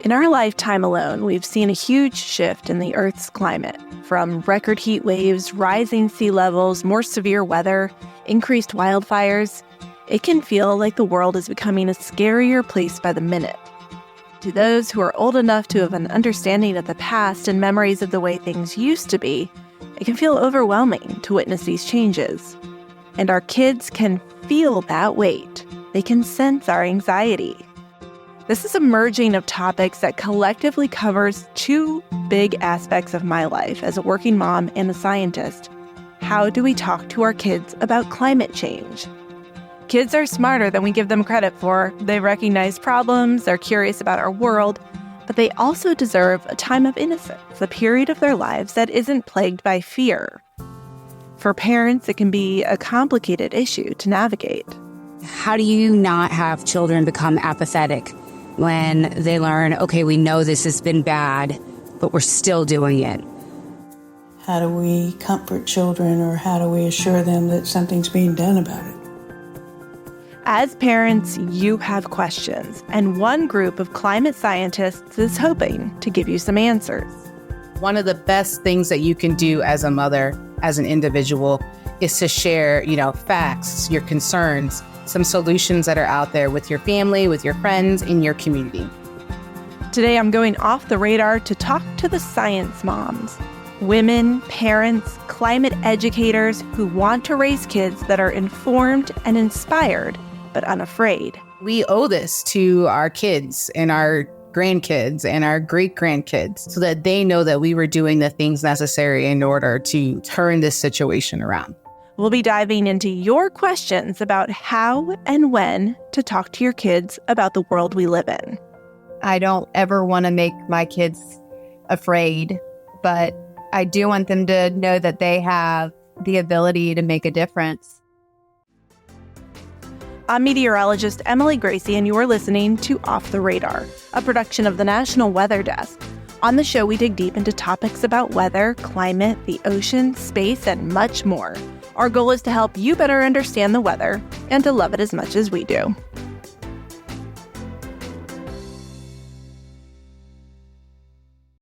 In our lifetime alone, we've seen a huge shift in the Earth's climate, from record heat waves, rising sea levels, more severe weather, increased wildfires. It can feel like the world is becoming a scarier place by the minute. To those who are old enough to have an understanding of the past and memories of the way things used to be, it can feel overwhelming to witness these changes. And our kids can feel that weight. They can sense our anxiety. This is a merging of topics that collectively covers two big aspects of my life as a working mom and a scientist. How do we talk to our kids about climate change? Kids are smarter than we give them credit for. They recognize problems, they're curious about our world, but they also deserve a time of innocence, a period of their lives that isn't plagued by fear. For parents, it can be a complicated issue to navigate. How do you not have children become apathetic when they learn, okay, we know this has been bad, but we're still doing it? How do we comfort children, or how do we assure them that something's being done about it? As parents, you have questions, and one group of climate scientists is hoping to give you some answers. One of the best things that you can do as a mother, as an individual, is to share, facts, your concerns, some solutions that are out there with your family, with your friends, in your community. Today, I'm going off the radar to talk to the science moms, women, parents, climate educators who want to raise kids that are informed and inspired, but unafraid. We owe this to our kids and our grandkids and our great-grandkids so that they know that we were doing the things necessary in order to turn this situation around. We'll be diving into your questions about how and when to talk to your kids about the world we live in. I don't ever want to make my kids afraid, but I do want them to know that they have the ability to make a difference. I'm meteorologist Emily Gracie, and you're listening to Off the Radar, a production of the National Weather Desk. On the show, we dig deep into topics about weather, climate, the ocean, space, and much more. Our goal is to help you better understand the weather and to love it as much as we do.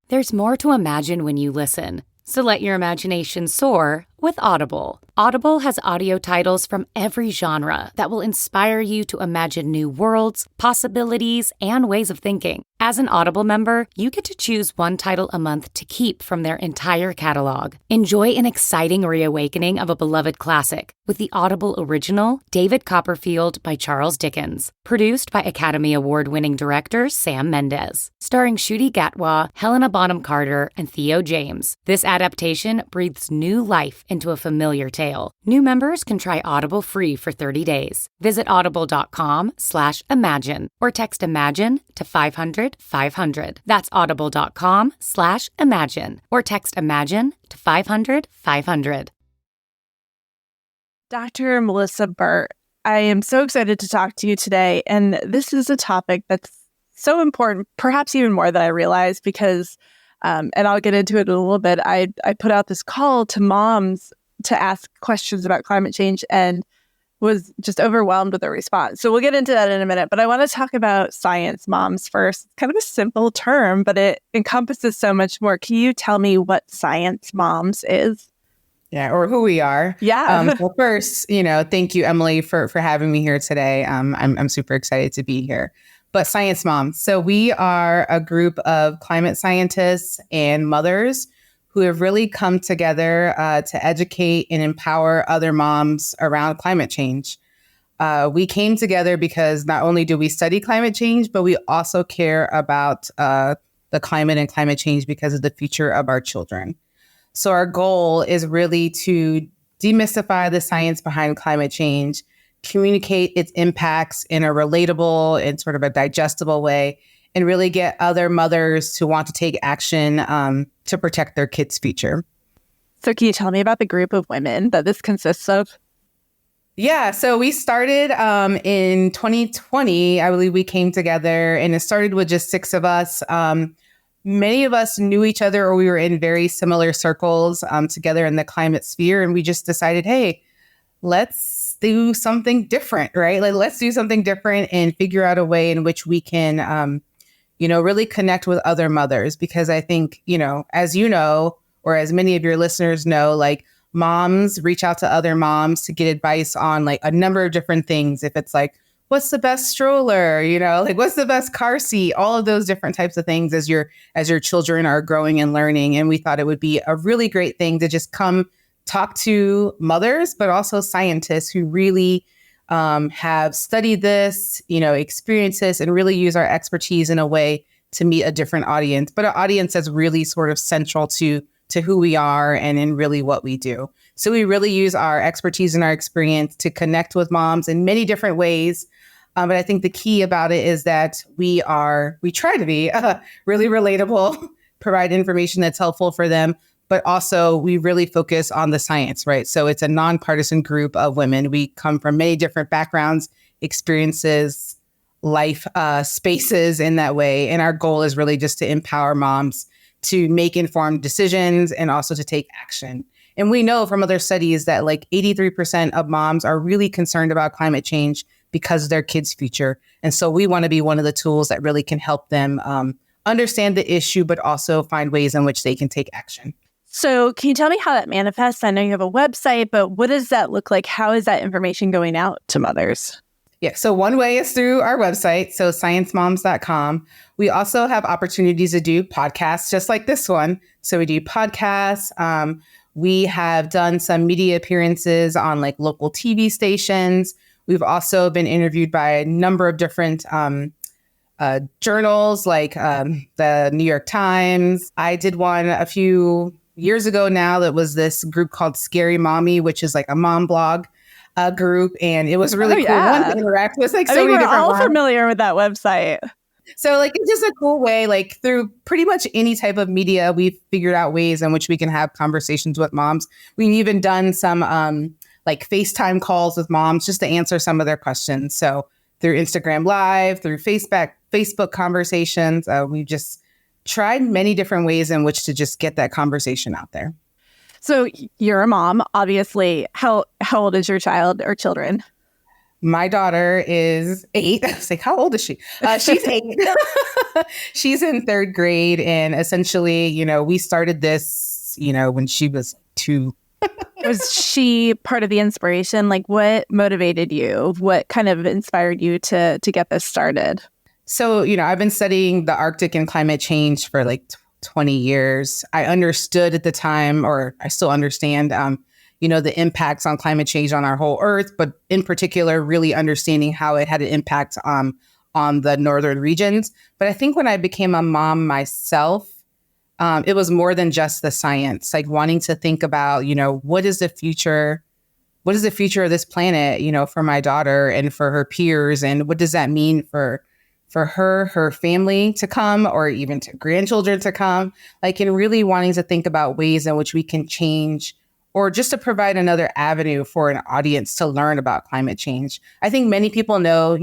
There's more to imagine when you listen, so let your imagination soar with Audible. Audible has audio titles from every genre that will inspire you to imagine new worlds, possibilities, and ways of thinking. As an Audible member, you get to choose one title a month to keep from their entire catalog. Enjoy an exciting reawakening of a beloved classic with the Audible original David Copperfield by Charles Dickens, produced by Academy Award-winning director Sam Mendes, starring Ncuti Gatwa, Helena Bonham Carter, and Theo James. This adaptation breathes new life into a familiar tale. New members can try Audible free for 30 days. Visit audible.com/imagine or text IMAGINE to 500-500. That's audible.com/imagine or text IMAGINE to 500-500. Dr. Melissa Burt, I am so excited to talk to you today, and this is a topic that's so important, perhaps even more than I realized, because and I'll get into it in a little bit. I put out this call to moms to ask questions about climate change and was just overwhelmed with the response. So we'll get into that in a minute. But I want to talk about science moms first. It's kind of a simple term, but it encompasses so much more. Can you tell me what science moms is? Yeah, or who we are. Yeah. Well, first, thank you, Emily, for having me here today. I'm super excited to be here. But Science Moms. So we are a group of climate scientists and mothers who have really come together to educate and empower other moms around climate change. We came together because not only do we study climate change, but we also care about the climate and climate change because of the future of our children. So our goal is really to demystify the science behind climate change, communicate its impacts in a relatable and sort of a digestible way, and really get other mothers to want to take action to protect their kids' future. So can you tell me about the group of women that this consists of? Yeah, so we started in 2020. I believe we came together, and it started with just 6 of us. Many of us knew each other, or we were in very similar circles together in the climate sphere. And we just decided, hey, let's do something different, right? Like, let's do something different and figure out a way in which we can, really connect with other mothers, because I think, as you know, or as many of your listeners know, like moms reach out to other moms to get advice on like a number of different things. If it's like, what's the best stroller, like what's the best car seat, all of those different types of things as your children are growing and learning. And we thought it would be a really great thing to just come talk to mothers, but also scientists who really have studied this, experienced this, and really use our expertise in a way to meet a different audience, but an audience that's really sort of central to who we are and in really what we do. So we really use our expertise and our experience to connect with moms in many different ways. But I think the key about it is that we try to be really relatable, provide information that's helpful for them, but also we really focus on the science, right? So it's a nonpartisan group of women. We come from many different backgrounds, experiences, life spaces in that way. And our goal is really just to empower moms to make informed decisions and also to take action. And we know from other studies that like 83% of moms are really concerned about climate change because of their kids' future. And so we want to be one of the tools that really can help them understand the issue, but also find ways in which they can take action. So can you tell me how that manifests? I know you have a website, but what does that look like? How is that information going out to mothers? Yeah, so one way is through our website, so sciencemoms.com. We also have opportunities to do podcasts just like this one. So we do podcasts. We have done some media appearances on like local TV stations. We've also been interviewed by a number of different journals like the New York Times. I did one a few years ago now that was this group called Scary Mommy, which is like a mom blog group. And it was really cool. One to interact with like so many different we're all moms. familiar with that website. So like, it's just a cool way, like through pretty much any type of media, we've figured out ways in which we can have conversations with moms. We've even done some like FaceTime calls with moms just to answer some of their questions. So through Instagram Live, through Facebook conversations, we've just tried many different ways in which to just get that conversation out there. So you're a mom, obviously. How old is your child or children? My daughter is 8. I was like, how old is she? She's 8. She's in 3rd grade. And essentially, we started this, when she was 2. Was she part of the inspiration? Like what motivated you? What kind of inspired you to get this started? So, I've been studying the Arctic and climate change for like 20 years. I understood at the time, or I still understand, the impacts on climate change on our whole Earth, but in particular, really understanding how it had an impact on the northern regions. But I think when I became a mom myself, it was more than just the science, like wanting to think about, what is the future? What is the future of this planet, for my daughter and for her peers? And what does that mean for her family to come, or even to grandchildren to come, like, and really wanting to think about ways in which we can change, or just to provide another avenue for an audience to learn about climate change. I think many people know,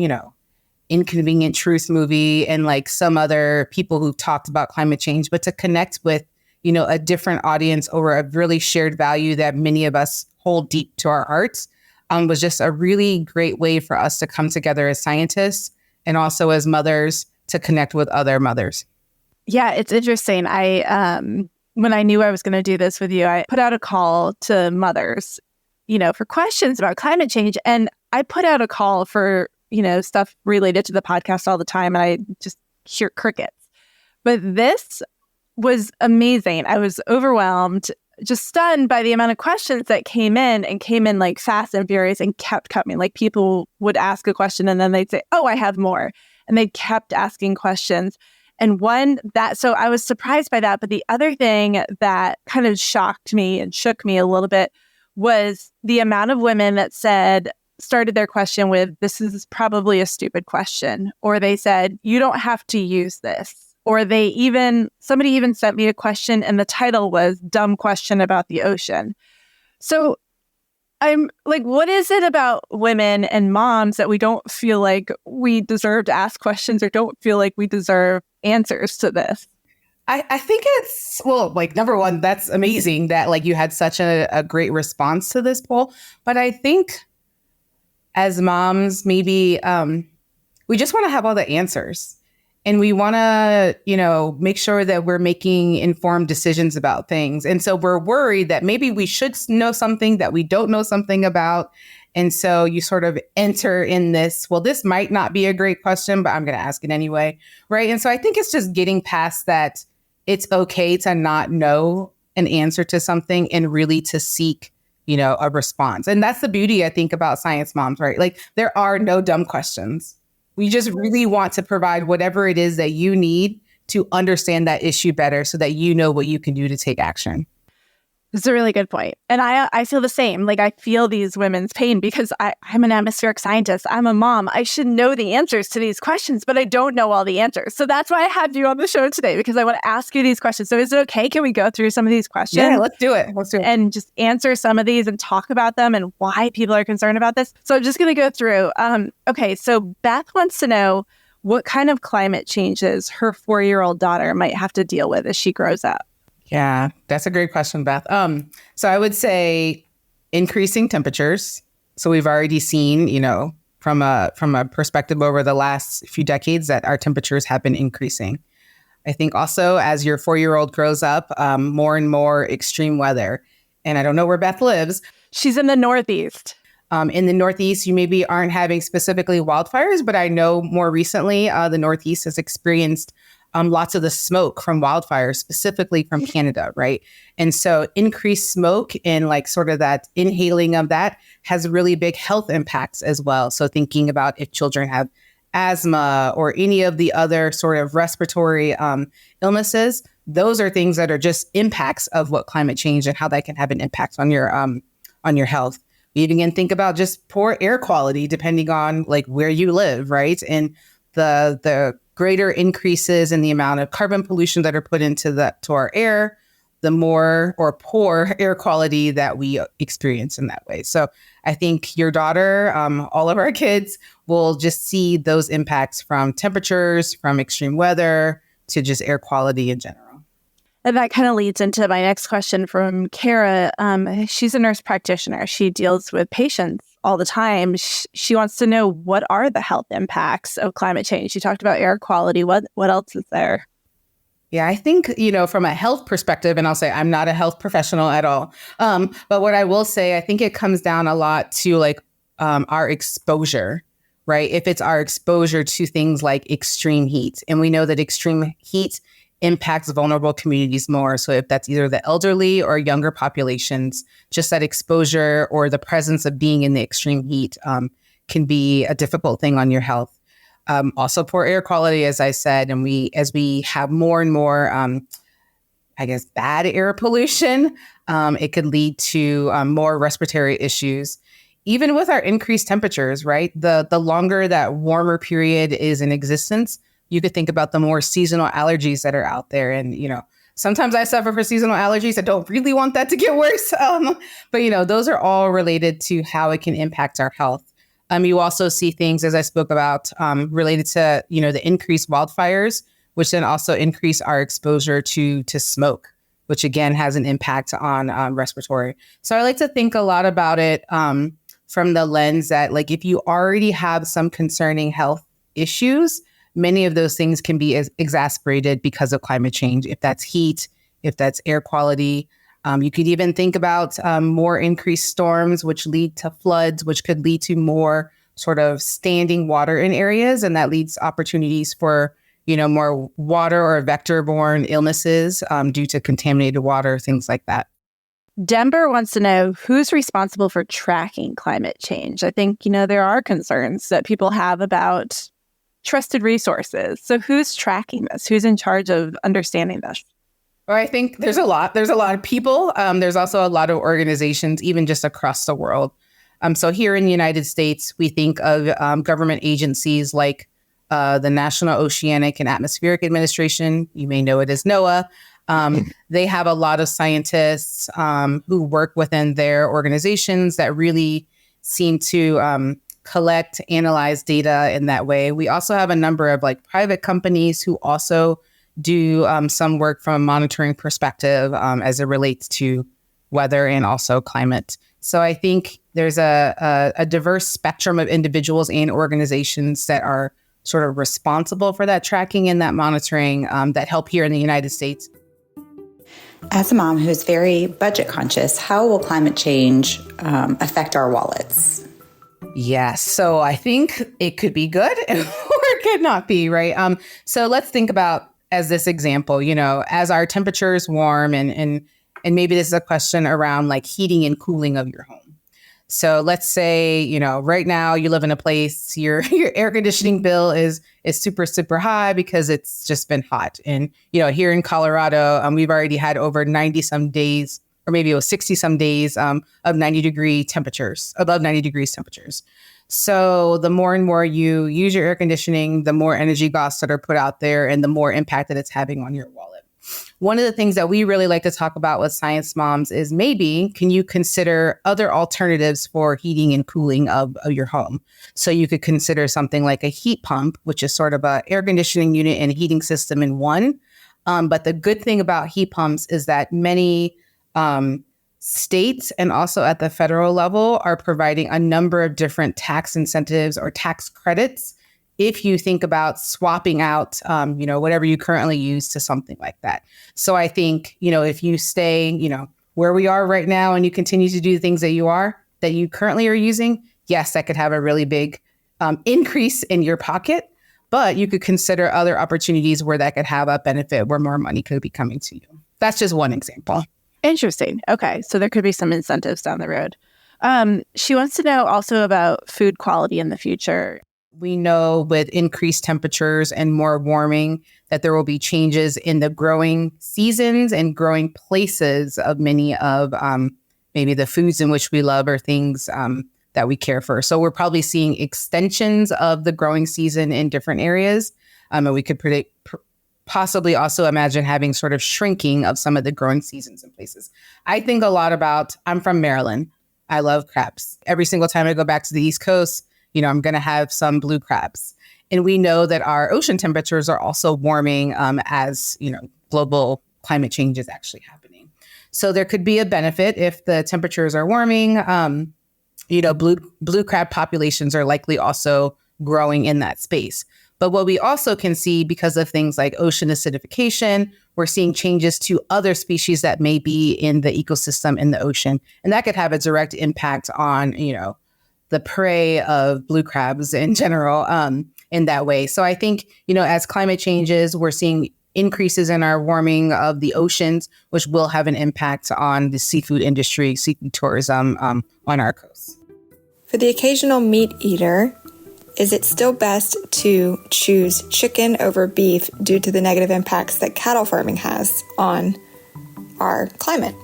Inconvenient Truth movie and like some other people who've talked about climate change, but to connect with, a different audience over a really shared value that many of us hold deep to our hearts was just a really great way for us to come together as scientists and also as mothers to connect with other mothers. Yeah, it's interesting. When I knew I was going to do this with you, I put out a call to mothers, for questions about climate change. And I put out a call for, stuff related to the podcast all the time. And I just hear crickets. But this was amazing. I was overwhelmed, just stunned by the amount of questions that came in like fast and furious and kept coming. Like people would ask a question and then they'd say, oh, I have more. And they kept asking questions. And so I was surprised by that. But the other thing that kind of shocked me and shook me a little bit was the amount of women that started their question with, this is probably a stupid question. Or they said, you don't have to use this. Or somebody even sent me a question and the title was dumb question about the ocean. So I'm like, what is it about women and moms that we don't feel like we deserve to ask questions or don't feel like we deserve answers to this? I think it's, well, like, number one, that's amazing that like you had such a great response to this poll. But I think as moms, maybe we just want to have all the answers. And we want to, make sure that we're making informed decisions about things. And so we're worried that maybe we should know something that we don't know something about. And so you sort of enter in this, well, this might not be a great question, but I'm going to ask it anyway. Right. And so I think it's just getting past that. It's okay to not know an answer to something and really to seek, a response. And that's the beauty, I think, about Science Moms, right? Like there are no dumb questions. We just really want to provide whatever it is that you need to understand that issue better so that you know what you can do to take action. It's a really good point. And I feel the same. Like I feel these women's pain because I'm an atmospheric scientist. I'm a mom. I should know the answers to these questions, but I don't know all the answers. So that's why I had you on the show today, because I want to ask you these questions. So is it okay? Can we go through some of these questions? Yeah, let's do it. And just answer some of these and talk about them and why people are concerned about this. So I'm just going to go through. Okay, so Beth wants to know what kind of climate changes her 4-year-old daughter might have to deal with as she grows up. Yeah, that's a great question, Beth. So I would say increasing temperatures. So we've already seen, from a perspective over the last few decades that our temperatures have been increasing. I think also as your 4-year-old grows up, more and more extreme weather. And I don't know where Beth lives. She's in the Northeast. In the Northeast, you maybe aren't having specifically wildfires, but I know more recently the Northeast has experienced lots of the smoke from wildfires, specifically from Canada, right? And so increased smoke and like sort of that inhaling of that has really big health impacts as well. So thinking about if children have asthma or any of the other sort of respiratory illnesses, those are things that are just impacts of what climate change and how that can have an impact on your health. We even think about just poor air quality depending on like where you live, right? And the greater increases in the amount of carbon pollution that are put to our air, the more or poor air quality that we experience in that way. So I think your daughter, all of our kids will just see those impacts from temperatures, from extreme weather to just air quality in general. And that kind of leads into my next question from Kara. She's a nurse practitioner. She deals with patients all the time. She wants to know, what are the health impacts of climate change? You talked about air quality. What else is there? Yeah, I think, from a health perspective, and I'll say I'm not a health professional at all. But what I will say, I think it comes down a lot to like our exposure, right? If it's our exposure to things like extreme heat, and we know that extreme heat impacts vulnerable communities more. So if that's either the elderly or younger populations, just that exposure or the presence of being in the extreme heat can be a difficult thing on your health. Also poor air quality, as I said, and as we have more and more, bad air pollution, it could lead to more respiratory issues. Even with our increased temperatures, right? The longer that warmer period is in existence, you could think about the more seasonal allergies that are out there. And, sometimes I suffer for seasonal allergies. I don't really want that to get worse. But those are all related to how it can impact our health. You also see things, as I spoke about, related to, the increased wildfires, which then also increase our exposure to smoke, which again has an impact on respiratory. So I like to think a lot about it from the lens that, like, if you already have some concerning health issues, many of those things can be exacerbated because of climate change. If that's heat, if that's air quality, you could even think about more increased storms, which lead to floods, which could lead to more sort of standing water in areas. And that leads opportunities for, more water or vector-borne illnesses due to contaminated water, things like that. Denver wants to know, who's responsible for tracking climate change? I think, there are concerns that people have about trusted resources. So who's tracking this? Who's in charge of understanding this? Well, I think there's a lot of people. There's also a lot of organizations, even just across the world. So here in the United States, we think of government agencies like the National Oceanic and Atmospheric Administration. You may know it as NOAA. They have a lot of scientists who work within their organizations that really seem to collect, analyze data in that way. We also have a number of like private companies who also do some work from a monitoring perspective as it relates to weather and also climate. So I think there's a diverse spectrum of individuals and organizations that are sort of responsible for that tracking and that monitoring that help here in the United States. As a mom who's very budget conscious, how will climate change affect our wallets? Yes. So I think it could be good or it could not be, right? So let's think about as this example, as our temperatures warm and maybe this is a question around like heating and cooling of your home. So let's say, right now you live in a place, your air conditioning bill is super, super high because it's just been hot. And, here in Colorado, we've already had over 90 some days, or maybe it was 60 some days of 90 degree temperatures, above 90 degrees temperatures. So the more and more you use your air conditioning, the more energy costs that are put out there and the more impact that it's having on your wallet. One of the things that we really like to talk about with Science Moms is maybe can you consider other alternatives for heating and cooling of your home? So you could consider something like a heat pump, which is sort of a air conditioning unit and heating system in one. But the good thing about heat pumps is that many states and also at the federal level are providing a number of different tax incentives or tax credits if you think about swapping out, whatever you currently use to something like that. So I think, if you stay, where we are right now and you continue to do the things that you currently are using, yes, that could have a really big increase in your pocket, but you could consider other opportunities where that could have a benefit where more money could be coming to you. That's just one example. Interesting. Okay. So there could be some incentives down the road. She wants to know also about food quality in the future. We know with increased temperatures and more warming that there will be changes in the growing seasons and growing places of many of maybe the foods in which we love or things that we care for. So we're probably seeing extensions of the growing season in different areas. And we could possibly also imagine having sort of shrinking of some of the growing seasons in places. I think a lot about, I'm from Maryland. I love crabs. Every single time I go back to the East Coast, I'm going to have some blue crabs. And we know that our ocean temperatures are also warming as, global climate change is actually happening. So there could be a benefit if the temperatures are warming. Blue crab populations are likely also growing in that space. But what we also can see because of things like ocean acidification, we're seeing changes to other species that may be in the ecosystem in the ocean. And that could have a direct impact on, the prey of blue crabs in general in that way. So I think, as climate changes, we're seeing increases in our warming of the oceans, which will have an impact on the seafood industry, seafood tourism on our coast. For the occasional meat eater, is it still best to choose chicken over beef due to the negative impacts that cattle farming has on our climate?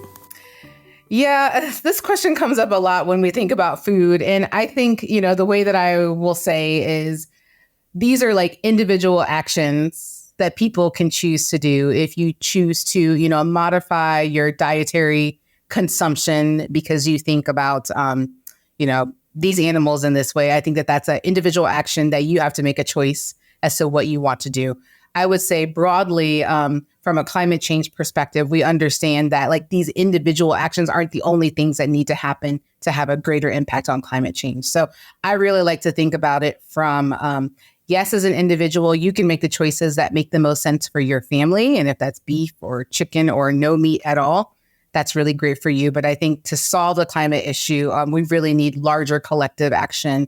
Yeah, this question comes up a lot when we think about food. And I think, the way that I will say is these are like individual actions that people can choose to do. If you choose to, modify your dietary consumption because you think about, these animals in this way, I think that that's an individual action that you have to make a choice as to what you want to do. I would say broadly, from a climate change perspective, we understand that like these individual actions aren't the only things that need to happen to have a greater impact on climate change. So I really like to think about it from, yes, as an individual, you can make the choices that make the most sense for your family. And if that's beef or chicken or no meat at all, that's really great for you. But I think to solve the climate issue, we really need larger collective action.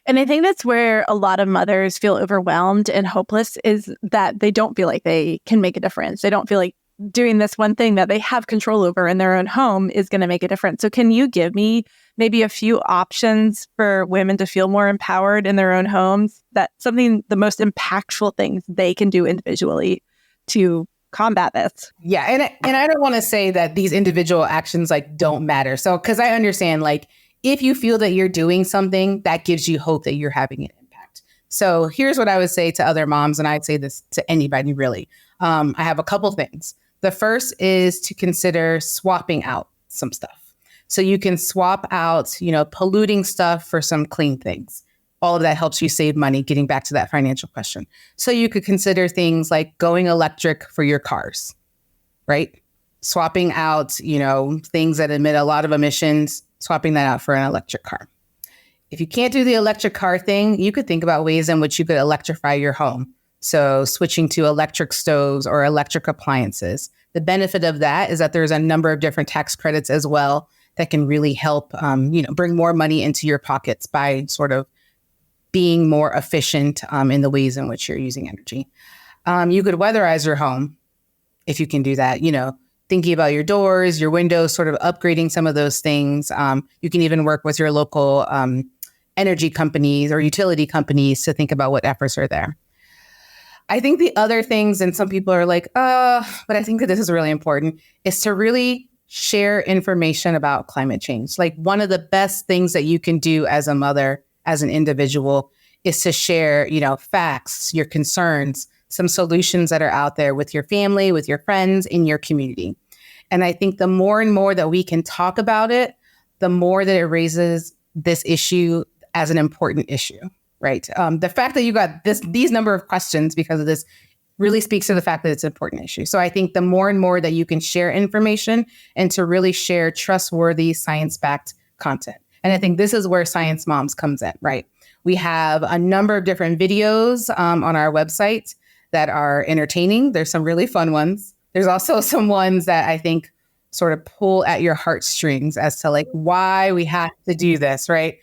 And I think that's where a lot of mothers feel overwhelmed and hopeless is that they don't feel like they can make a difference. They don't feel like doing this one thing that they have control over in their own home is going to make a difference. So can you give me maybe a few options for women to feel more empowered in their own homes? That's something, the most impactful things they can do individually to combat this. Yeah. And I don't want to say that these individual actions like don't matter. So, because I understand like, if you feel that you're doing something, that gives you hope that you're having an impact. So here's what I would say to other moms, and I'd say this to anybody really. I have a couple things. The first is to consider swapping out some stuff. So you can swap out, polluting stuff for some clean things. All of that helps you save money, getting back to that financial question. So you could consider things like going electric for your cars, right? Swapping out, things that emit a lot of emissions, swapping that out for an electric car. If you can't do the electric car thing, you could think about ways in which you could electrify your home. So switching to electric stoves or electric appliances. The benefit of that is that there's a number of different tax credits as well that can really help, bring more money into your pockets by sort of being more efficient in the ways in which you're using energy. You could weatherize your home if you can do that, thinking about your doors, your windows, sort of upgrading some of those things. You can even work with your local energy companies or utility companies to think about what efforts are there. I think the other things, and some people are like, but I think that this is really important, is to really share information about climate change. Like one of the best things that you can do as a mother, as an individual, is to share, facts, your concerns, some solutions that are out there with your family, with your friends, in your community. And I think the more and more that we can talk about it, the more that it raises this issue as an important issue, right? The fact that you got these number of questions because of this really speaks to the fact that it's an important issue. So I think the more and more that you can share information and to really share trustworthy science-backed content. And I think this is where Science Moms comes in, right? We have a number of different videos on our website that are entertaining. There's some really fun ones. There's also some ones that I think sort of pull at your heartstrings as to like why we have to do this, right?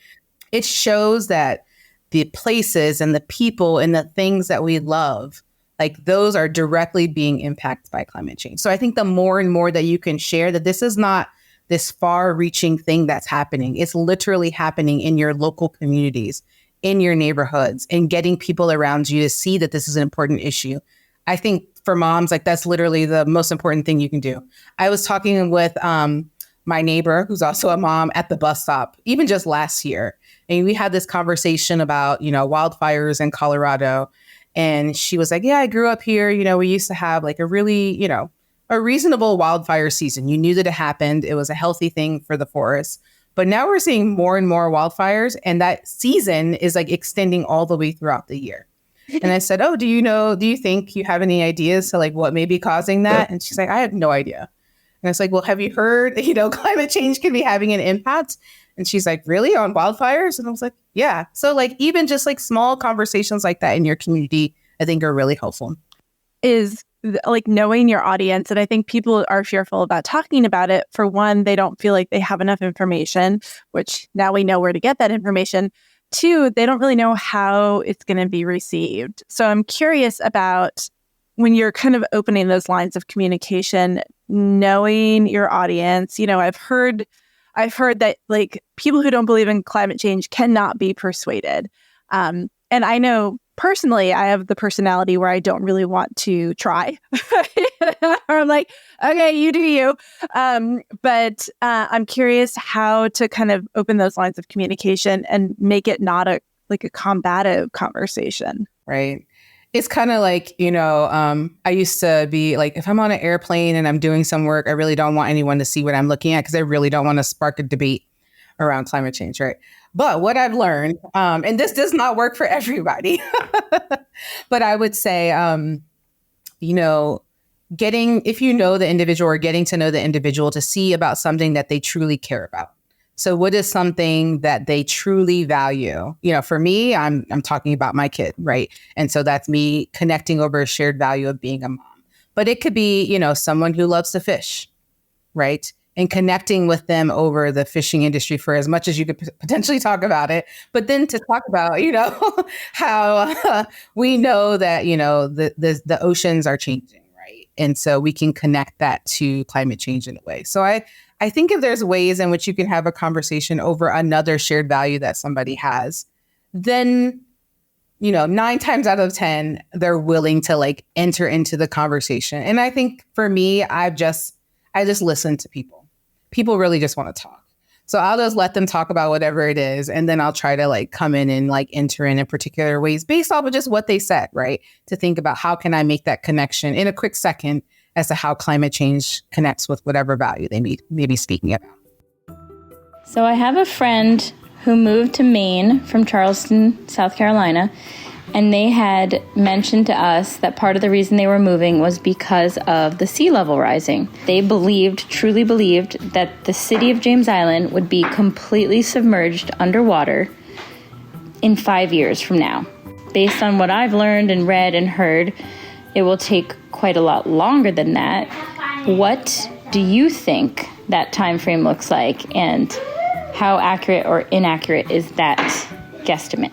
It shows that the places and the people and the things that we love, like those are directly being impacted by climate change. So I think the more and more that you can share that this is not this far-reaching thing that's happening. It's literally happening in your local communities, in your neighborhoods, and getting people around you to see that this is an important issue. I think for moms, like that's literally the most important thing you can do. I was talking with my neighbor, who's also a mom, at the bus stop, even just last year. And we had this conversation about, wildfires in Colorado. And she was like, yeah, I grew up here. We used to have like a really, a reasonable wildfire season. You knew that it happened. It was a healthy thing for the forest. But now we're seeing more and more wildfires. And that season is like extending all the way throughout the year. And I said, do you think you have any ideas to like what may be causing that? And she's like, I have no idea. And I was like, well, have you heard, climate change can be having an impact? And she's like, really, on wildfires? And I was like, yeah. So like even just like small conversations like that in your community, I think are really helpful. Is like knowing your audience. And I think people are fearful about talking about it. For one, they don't feel like they have enough information, which now we know where to get that information. Two, they don't really know how it's going to be received. So I'm curious about when you're kind of opening those lines of communication, knowing your audience. I've heard that like people who don't believe in climate change cannot be persuaded. And I know personally, I have the personality where I don't really want to try. Or I'm like, okay, you do you. But I'm curious how to kind of open those lines of communication and make it not a combative conversation. Right. It's kind of like, I used to be like, if I'm on an airplane and I'm doing some work, I really don't want anyone to see what I'm looking at because I really don't want to spark a debate around climate change, right? But what I've learned, and this does not work for everybody, but I would say, if you know the individual or getting to know the individual to see about something that they truly care about. So what is something that they truly value? For me, I'm talking about my kid, right? And so that's me connecting over a shared value of being a mom. But it could be, someone who loves to fish, right? And connecting with them over the fishing industry for as much as you could potentially talk about it. But then to talk about, how we know that, the oceans are changing, right? And so we can connect that to climate change in a way. So I think if there's ways in which you can have a conversation over another shared value that somebody has, then, 9 times out of 10, they're willing to like enter into the conversation. And I think for me, I just listen to people. People really just want to talk. So I'll just let them talk about whatever it is. And then I'll try to like come in and like enter in particular ways based off of just what they said, right? To think about how can I make that connection in a quick second as to how climate change connects with whatever value they may be speaking about. So I have a friend who moved to Maine from Charleston, South Carolina, and they had mentioned to us that part of the reason they were moving was because of the sea level rising. They truly believed, that the city of James Island would be completely submerged underwater in 5 years from now? Based on what I've learned and read and heard, it will take quite a lot longer than that. What do you think that time frame looks like, and how accurate or inaccurate is that guesstimate?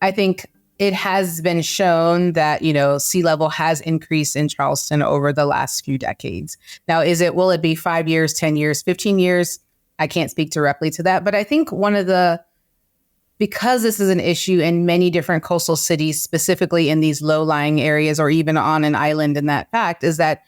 I think it has been shown that, sea level has increased in Charleston over the last few decades. Now, will it be 5 years, 10 years, 15 years? I can't speak directly to that. But I think because this is an issue in many different coastal cities, specifically in these low-lying areas or even on an island, in that fact is that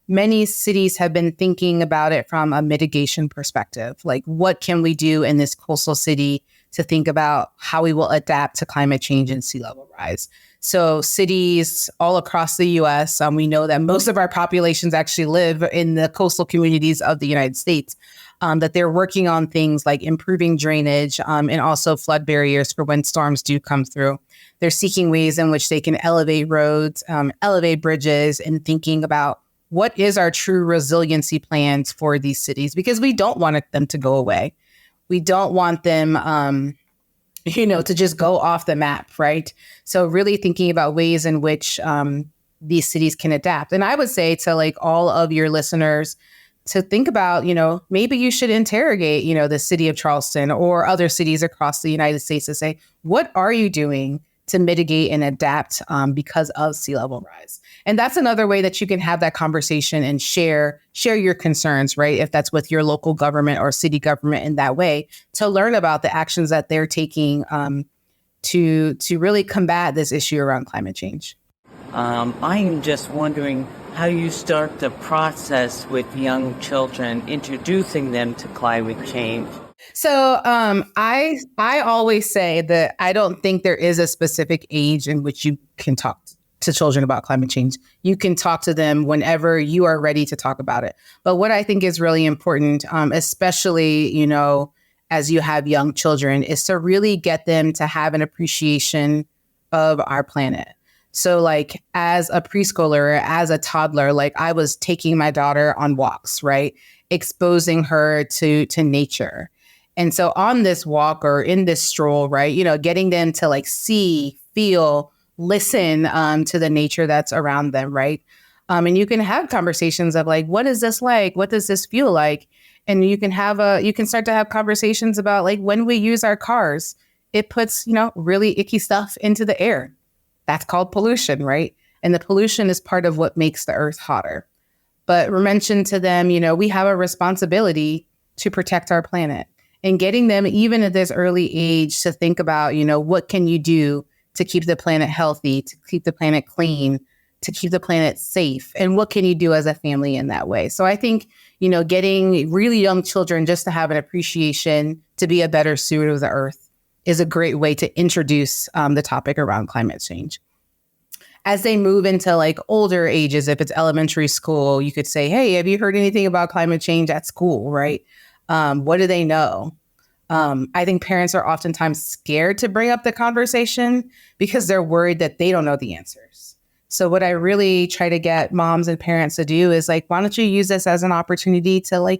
many cities have been thinking about it from a mitigation perspective. Like, what can we do in this coastal city to think about how we will adapt to climate change and sea level rise? So cities all across the U.S., we know that most of our populations actually live in the coastal communities of the United States, that they're working on things like improving drainage and also flood barriers for when storms do come through. They're seeking ways in which they can elevate roads, elevate bridges, and thinking about what is our true resiliency plans for these cities, because we don't want them to go away. We don't want them, to just go off the map, right? So really thinking about ways in which these cities can adapt. And I would say to all of your listeners to think about, maybe you should interrogate, the city of Charleston or other cities across the United States to say, what are you doing to mitigate and adapt because of sea level rise? And that's another way that you can have that conversation and share your concerns, right? If that's with your local government or city government in that way, to learn about the actions that they're taking to really combat this issue around climate change. I am just wondering how you start the process with young children, introducing them to climate change. So I always say that I don't think there is a specific age in which you can talk to children about climate change. You can talk to them whenever you are ready to talk about it. But what I think is really important, especially, as you have young children, is to really get them to have an appreciation of our planet. So as a preschooler, as a toddler, I was taking my daughter on walks, right? Exposing her to nature. And so on this walk or in this stroll, right, getting them to see, feel, listen to the nature that's around them, right? And you can have conversations of what is this like? What does this feel like? And you can start to have conversations about when we use our cars, it puts, really icky stuff into the air. That's called pollution, right? And the pollution is part of what makes the earth hotter. But mention to them, we have a responsibility to protect our planet. And getting them, even at this early age, to think about, what can you do to keep the planet healthy, to keep the planet clean, to keep the planet safe? And what can you do as a family in that way? So I think, getting really young children just to have an appreciation to be a better steward of the earth is a great way to introduce the topic around climate change. As they move into older ages, if it's elementary school, you could say, hey, have you heard anything about climate change at school, right? What do they know? I think parents are oftentimes scared to bring up the conversation because they're worried that they don't know the answers. So what I really try to get moms and parents to do is why don't you use this as an opportunity to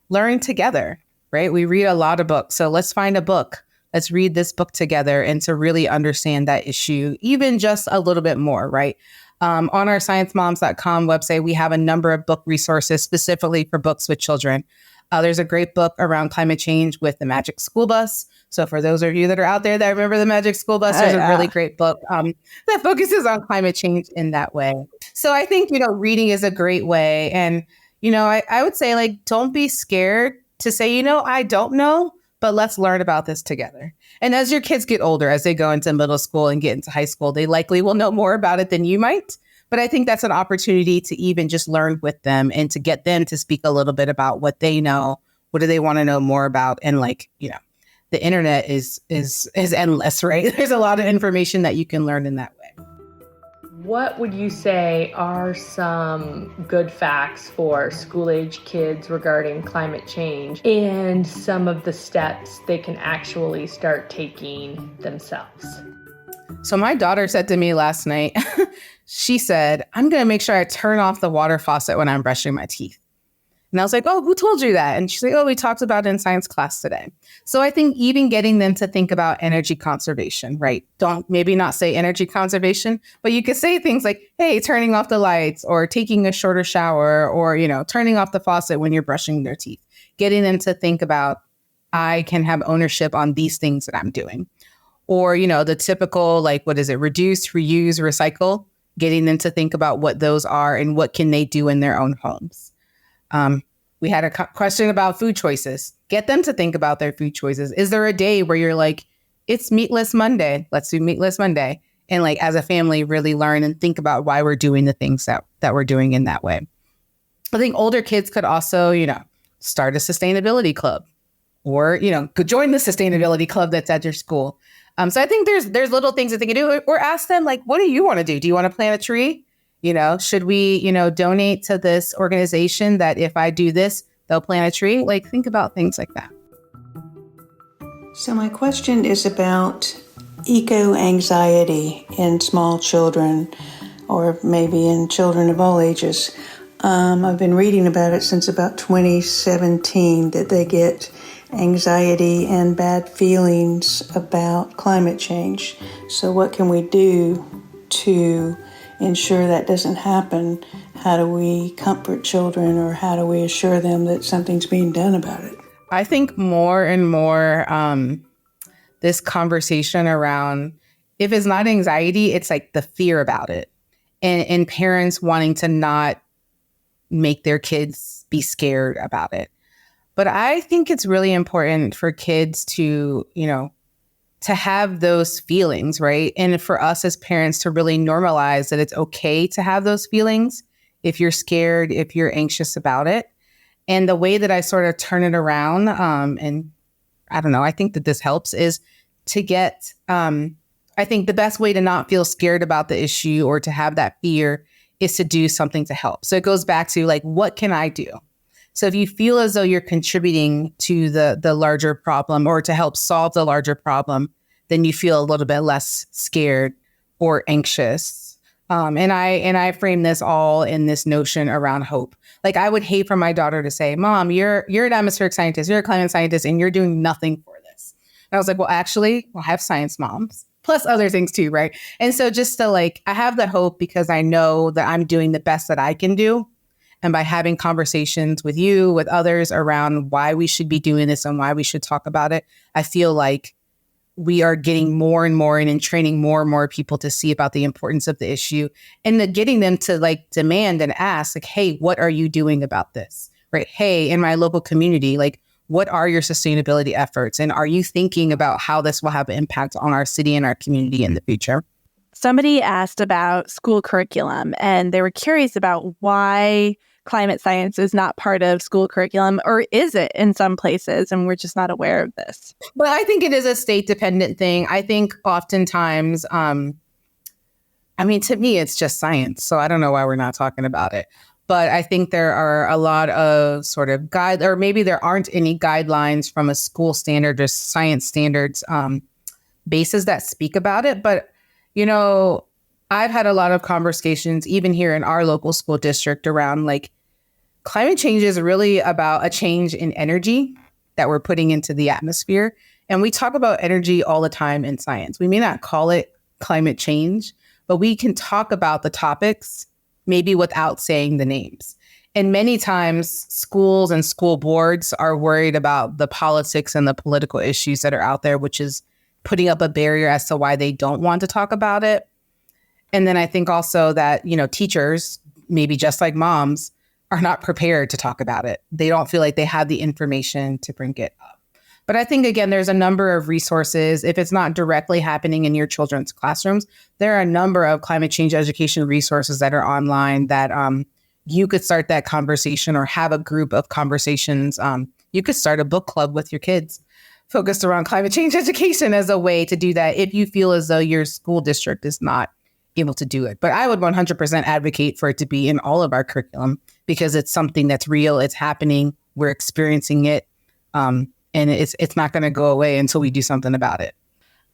learn together, right? We read a lot of books. So let's find a book. Let's read this book together and to really understand that issue, even just a little bit more, right? On our sciencemoms.com website, we have a number of book resources specifically for books with children. There's a great book around climate change with the Magic School Bus. So for those of you that are out there that remember the Magic School Bus, there's a really great book that focuses on climate change in that way. So I think, reading is a great way. And, I would say don't be scared to say, I don't know, but let's learn about this together. And as your kids get older, as they go into middle school and get into high school, they likely will know more about it than you might. But I think that's an opportunity to even just learn with them and to get them to speak a little bit about what they know. What do they want to know more about? And the internet is endless, right? There's a lot of information that you can learn in that way. What would you say are some good facts for school-age kids regarding climate change and some of the steps they can actually start taking themselves? So my daughter said to me last night, she said, I'm going to make sure I turn off the water faucet when I'm brushing my teeth. And I was like, oh, who told you that? And she's like, oh, we talked about it in science class today. So I think even getting them to think about energy conservation, right? Don't maybe not say energy conservation, but you could say things like, hey, turning off the lights or taking a shorter shower or, turning off the faucet when you're brushing their teeth. Getting them to think about, I can have ownership on these things that I'm doing. Or, the typical, like, what is it? Reduce, reuse, recycle, getting them to think about what those are and what can they do in their own homes. We had a question about food choices. Get them to think about their food choices. Is there a day where you're like, it's Meatless Monday. Let's do Meatless Monday. And like, as a family, really learn and think about why we're doing the things that we're doing in that way. I think older kids could also, start a sustainability club or, could join the sustainability club that's at your school. So I think there's little things that they can do, or ask them, like, what do you want to do? Do you want to plant a tree? Should we, donate to this organization that if I do this, they'll plant a tree? Like, think about things like that. So my question is about eco-anxiety in small children, or maybe in children of all ages. I've been reading about it since about 2017, that they get anxiety and bad feelings about climate change. So what can we do to ensure that doesn't happen? How do we comfort children, or how do we assure them that something's being done about it? I think more and more this conversation around, if it's not anxiety, it's like the fear about it, and parents wanting to not make their kids be scared about it. But I think it's really important for kids to, to have those feelings, right? And for us as parents to really normalize that it's okay to have those feelings if you're scared, if you're anxious about it. And the way that I sort of turn it around, and I don't know, I think that this helps, is to get, I think the best way to not feel scared about the issue or to have that fear is to do something to help. So it goes back to like, what can I do? So if you feel as though you're contributing to the larger problem or to help solve the larger problem, then you feel a little bit less scared or anxious. And I frame this all in this notion around hope. Like, I would hate for my daughter to say, Mom, you're an atmospheric scientist, you're a climate scientist, and you're doing nothing for this. And I was like, well, actually, I have science moms, plus other things too, right? And so just to like, I have the hope because I know that I'm doing the best that I can do. And by having conversations with you, with others around why we should be doing this and why we should talk about it, I feel like we are getting more and more and training more and more people to see about the importance of the issue, and getting them to like demand and ask, like, hey, what are you doing about this? Right? Hey, in my local community, like, what are your sustainability efforts? And are you thinking about how this will have an impact on our city and our community in the future? Somebody asked about school curriculum, and they were curious about why climate science is not part of school curriculum, or is it in some places, and we're just not aware of this? But I think it is a state-dependent thing. I think oftentimes, to me, it's just science, so I don't know why we're not talking about it. But I think there are a lot of sort of or maybe there aren't any guidelines from a school standard or science standards basis that speak about it. But, I've had a lot of conversations, even here in our local school district, around like, climate change is really about a change in energy that we're putting into the atmosphere. And we talk about energy all the time in science. We may not call it climate change, but we can talk about the topics maybe without saying the names. And many times schools and school boards are worried about the politics and the political issues that are out there, which is putting up a barrier as to why they don't want to talk about it. And then I think also that, teachers, maybe just like moms, are not prepared to talk about it. They don't feel like they have the information to bring it up. But I think, again, there's a number of resources. If it's not directly happening in your children's classrooms, there are a number of climate change education resources that are online that you could start that conversation or have a group of conversations. You could start a book club with your kids focused around climate change education as a way to do that if you feel as though your school district is not able to do it. But I would 100% advocate for it to be in all of our curriculum because it's something that's real. It's happening. We're experiencing it. And it's not going to go away until we do something about it.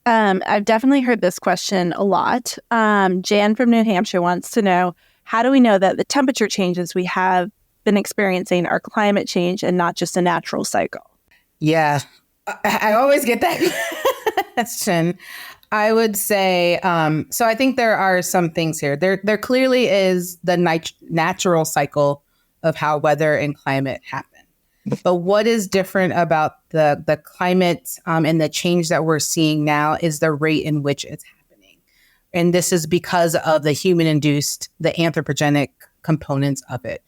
I've definitely heard this question a lot. Jan from New Hampshire wants to know, how do we know that the temperature changes we have been experiencing are climate change and not just a natural cycle? Yeah, I always get that question. I would say, so I think there are some things here. There clearly is the natural cycle of how weather and climate happen. But what is different about the climate and the change that we're seeing now is the rate in which it's happening. And this is because of the human-induced, the anthropogenic components of it.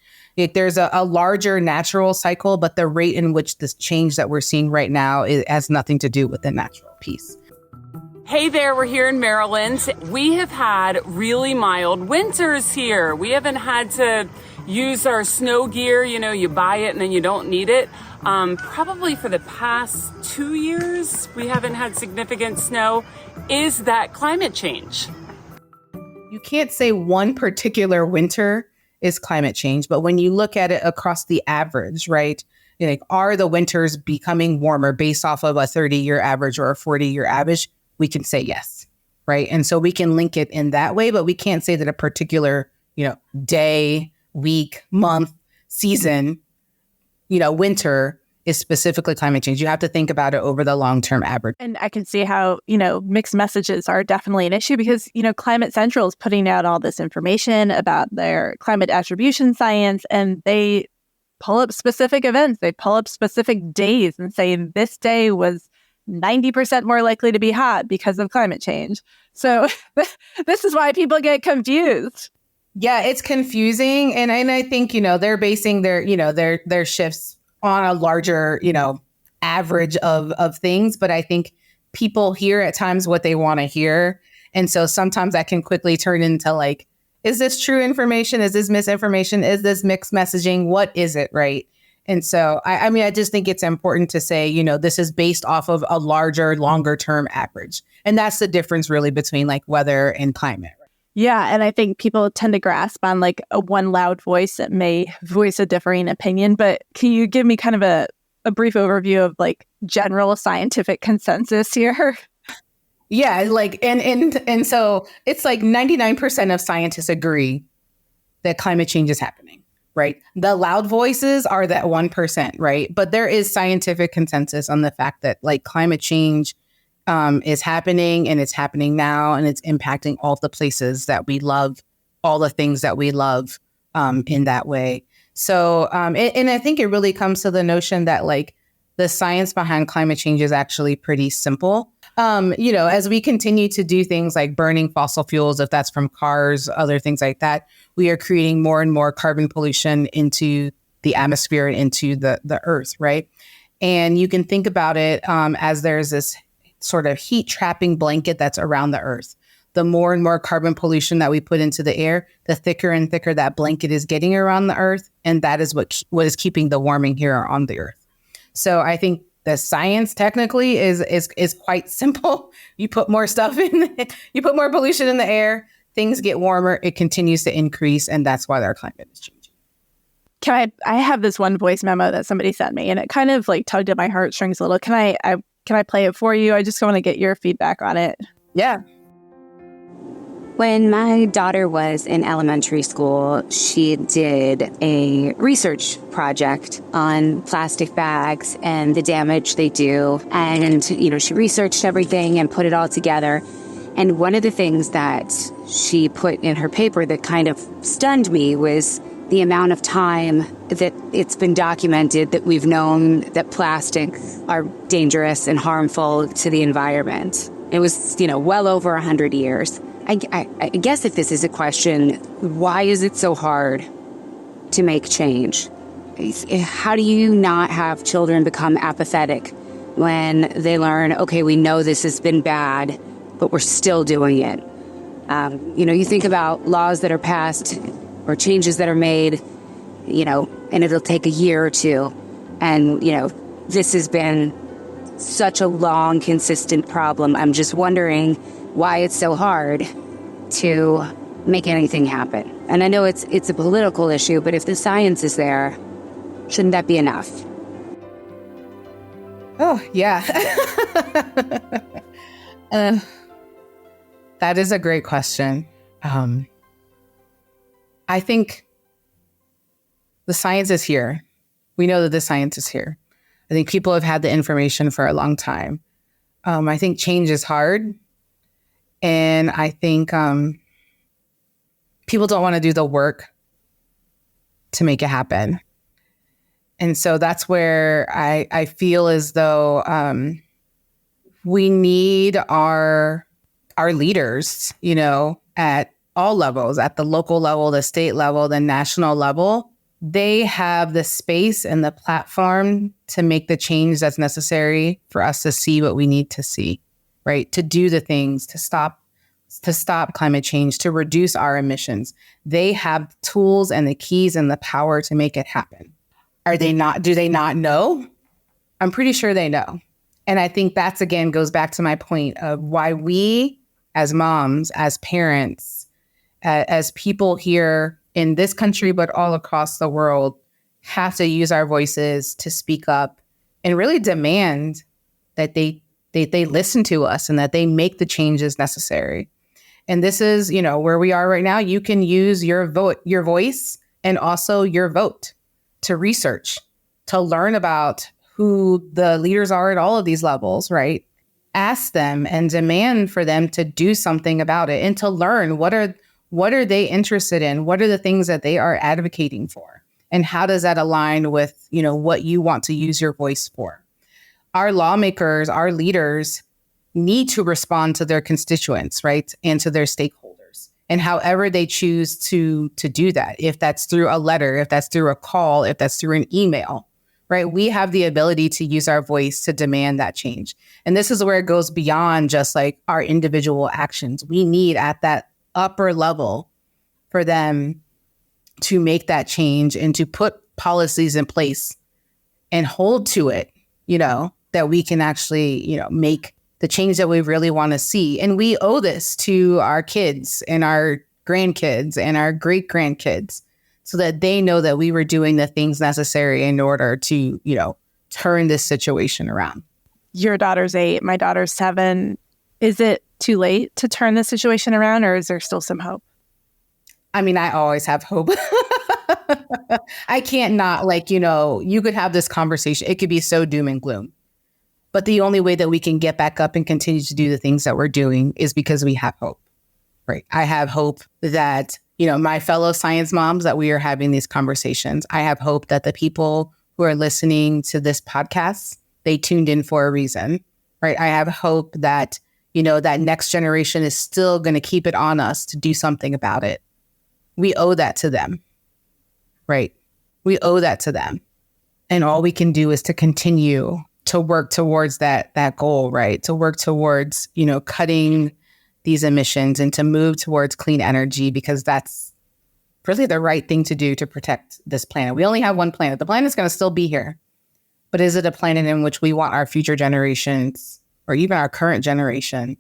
There's a larger natural cycle, but the rate in which this change that we're seeing right now has nothing to do with the natural piece. Hey there, we're here in Maryland. We have had really mild winters here. We haven't had to use our snow gear. You know, you buy it and then you don't need it. Probably for the past 2 years, we haven't had significant snow. Is that climate change? You can't say one particular winter is climate change, but when you look at it across the average, right? Like, are the winters becoming warmer based off of a 30-year average or a 40-year average? We can say yes, right? And so we can link it in that way, but we can't say that a particular, day, week, month, season, winter is specifically climate change. You have to think about it over the long-term average. And I can see how, mixed messages are definitely an issue because, Climate Central is putting out all this information about their climate attribution science, and they pull up specific events. They pull up specific days and say this day was 90% more likely to be hot because of climate change. So this is why people get confused. Yeah, it's confusing. And I think, they're basing their shifts on a larger, average of things. But I think people hear at times what they want to hear. And so sometimes that can quickly turn into like, is this true information? Is this misinformation? Is this mixed messaging? What is it, right? And so, I just think it's important to say, this is based off of a larger, longer term average. And that's the difference really between like weather and climate. Yeah. And I think people tend to grasp on like a one loud voice that may voice a differing opinion. But can you give me kind of a brief overview of like general scientific consensus here? Yeah, like and so it's like 99% of scientists agree that climate change is happening. Right. The loud voices are that 1%. Right. But there is scientific consensus on the fact that like climate change is happening, and it's happening now, and it's impacting all the places that we love, all the things that we love in that way. So and I think it really comes to the notion that like the science behind climate change is actually pretty simple. As we continue to do things like burning fossil fuels, if that's from cars, other things like that, we are creating more and more carbon pollution into the atmosphere and into the earth, right? And you can think about it as there's this sort of heat trapping blanket that's around the earth. The more and more carbon pollution that we put into the air, the thicker and thicker that blanket is getting around the earth. And that is what is keeping the warming here on the earth. So I think the science technically is quite simple. You put more stuff in, you put more pollution in the air, things get warmer, it continues to increase, and that's why our climate is changing. I have this one voice memo that somebody sent me, and it kind of like tugged at my heartstrings a little. Can I play it for you? I just want to get your feedback on it. Yeah. When my daughter was in elementary school, she did a research project on plastic bags and the damage they do. And, she researched everything and put it all together. And one of the things that she put in her paper that kind of stunned me was the amount of time that it's been documented that we've known that plastics are dangerous and harmful to the environment. It was, well over 100 years. I guess if this is a question, why is it so hard to make change? How do you not have children become apathetic when they learn, okay, we know this has been bad, but we're still doing it? You think about laws that are passed or changes that are made, and it'll take a year or two. And, this has been such a long, consistent problem. I'm just wondering why it's so hard to make anything happen. And I know it's a political issue, but if the science is there, shouldn't that be enough? Oh, yeah. That is a great question. I think the science is here. We know that the science is here. I think people have had the information for a long time. I think change is hard. And I think people don't want to do the work to make it happen. And so that's where I feel as though we need our leaders, at all levels, at the local level, the state level, the national level. They have the space and the platform to make the change that's necessary for us to see what we need to see, right? To do the things, to stop climate change, to reduce our emissions. They have tools and the keys and the power to make it happen. Do they not know? I'm pretty sure they know. And I think that's, again, goes back to my point of why we as moms, as parents, as people here in this country, but all across the world, have to use our voices to speak up and really demand that they listen to us and that they make the changes necessary. And this is, where we are right now. You can use your voice and also your vote to research, to learn about who the leaders are at all of these levels, right? Ask them and demand for them to do something about it and to learn what are they interested in? What are the things that they are advocating for? And how does that align with, what you want to use your voice for? Our lawmakers, our leaders need to respond to their constituents, right? And to their stakeholders. And however they choose to do that, if that's through a letter, if that's through a call, if that's through an email, right? We have the ability to use our voice to demand that change. And this is where it goes beyond just like our individual actions. We need at that upper level for them to make that change and to put policies in place and hold to it, that we can actually, make the change that we really want to see. And we owe this to our kids and our grandkids and our great grandkids so that they know that we were doing the things necessary in order to, turn this situation around. Your daughter's 8, my daughter's 7. Is it too late to turn the situation around, or is there still some hope? I mean, I always have hope. I can't not, you could have this conversation. It could be so doom and gloom. But the only way that we can get back up and continue to do the things that we're doing is because we have hope, right? I have hope that, my fellow science moms, that we are having these conversations. I have hope that the people who are listening to this podcast, they tuned in for a reason, right? I have hope that, that next generation is still going to keep it on us to do something about it. We owe that to them, right? We owe that to them. And all we can do is to continue to work towards that goal, right? To work towards, cutting these emissions and to move towards clean energy, because that's really the right thing to do to protect this planet. We only have one planet. The planet's going to still be here. But is it a planet in which we want our future generations or even our current generation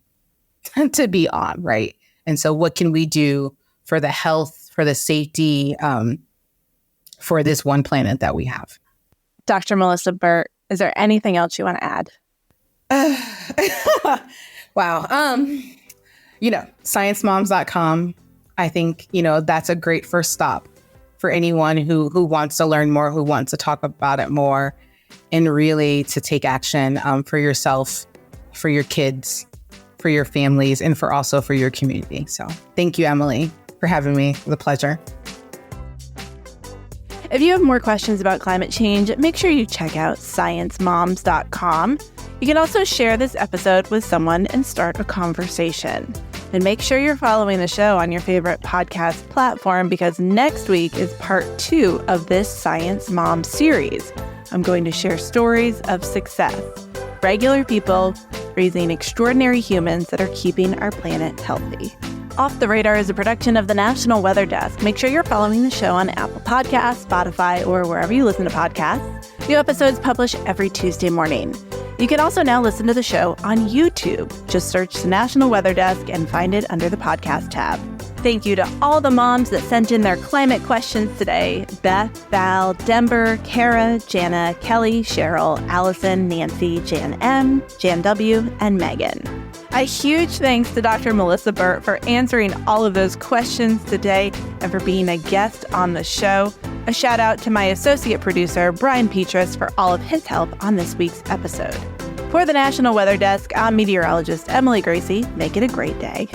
to be on, right? And so what can we do for the health, for the safety, for this one planet that we have? Dr. Melissa Burt, is there anything else you want to add? Wow. ScienceMoms.com. I think, that's a great first stop for anyone who wants to learn more, who wants to talk about it more, and really to take action for yourself, for your kids, for your families, and for your community. So thank you, Emily, for having me. It was a pleasure. If you have more questions about climate change, make sure you check out ScienceMoms.com. You can also share this episode with someone and start a conversation. And make sure you're following the show on your favorite podcast platform, because next week is part 2 of this Science Mom series. I'm going to share stories of success, regular people raising extraordinary humans that are keeping our planet healthy. Off the Radar is a production of the National Weather Desk. Make sure you're following the show on Apple Podcasts, Spotify, or wherever you listen to podcasts. New episodes published every Tuesday morning. You can also now listen to the show on YouTube. Just search the National Weather Desk and find it under the podcast tab. Thank you to all the moms that sent in their climate questions today: Beth, Val, Denver, Kara, Jana, Kelly, Cheryl, Allison, Nancy, Jan M, Jan W, and Megan. A huge thanks to Dr. Melissa Burt for answering all of those questions today and for being a guest on the show. A shout out to my associate producer, Brian Petras, for all of his help on this week's episode. For the National Weather Desk, I'm meteorologist Emily Gracie. Make it a great day.